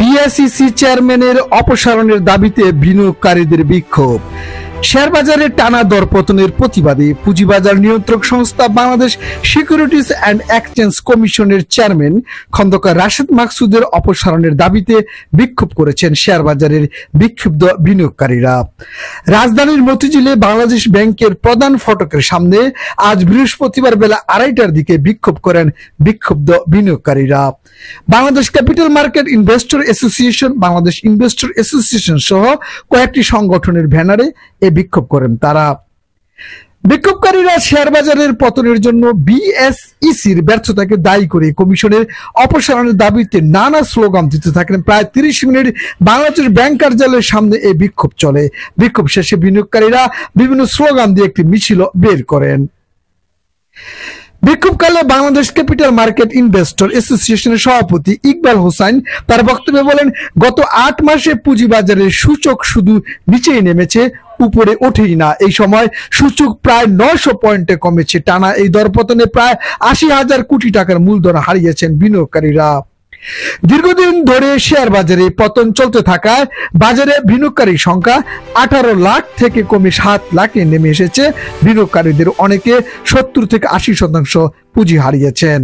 BSEC চেয়ারম্যানের অপসারণের দাবিতে বিনিয়োগকারীদের বিক্ষোভ। শেয়ারবাজারে টানা দরপতনের প্রতিবাদে পুঁজিবাজার নিয়ন্ত্রক সংস্থা বাংলাদেশ সিকিউরিটিজ অ্যান্ড এক্সচেঞ্জ কমিশনের চেয়ারম্যান খন্দকার রাশেদ মাকসুদের অপসারণের দাবিতে বিক্ষোভ করেছেন শেয়ারবাজারের বিক্ষুব্ধ বিনিয়োগকারীরা। রাজধানীর মতিঝিলে বাংলাদেশ ব্যাংকের প্রধান ফটকের সামনে আজ বৃহস্পতিবার বেলা 2:30টার দিকে বিক্ষোভ করেন বিক্ষুব্ধ বিনিয়োগকারীরা। Bangladesh capital market investor association, Bangladesh investor association সহ কয়েকটি সংগঠনের ব্যানারে বিক্ষোভ করেন তারা। বিক্ষোভকারীরা শেয়ারবাজারের পতনের জন্য বিএসইসির ব্যর্থতাকে দায়ী করে কমিশনের অপসারণের দাবিতে নানা স্লোগান দিতে থাকেন। প্রায় 30 মিনিট বাংলাদেশ ব্যাংক কার্যালয়ের সামনে এই বিক্ষোভ চলে। বিক্ষোভ শেষে বিনিয়োগকারীরা বিভিন্ন স্লোগান দিয়ে একটি মিছিল বের করেন। বিক্ষোভকালে বাংলাদেশ ক্যাপিটাল মার্কেট ইনভেস্টর অ্যাসোসিয়েশনের সভাপতি ইকবাল হোসাইন তার বক্তব্যে বলেন, গত 8 মাসে পুঁজিবাজারের সূচক শুধু নিচেই নেমেছে, উপরে ওঠেই না। এই সময় সূচক প্রায় 900 পয়েন্টে কমেছে। টানা এই দরপতনে প্রায় 80,000 কোটি টাকার মূলধন হারিয়েছেন বিনিয়োগকারীরা। দীর্ঘদিন ধরে শেয়ার বাজারে পতন চলতে থাকায় বাজারে বিনিয়োগকারীর সংখ্যা 18 লাখ থেকে কমে 7 লাখে নেমে এসেছে। বিনিয়োগকারীদের অনেকে 70 থেকে 80% পুঁজি হারিয়েছেন।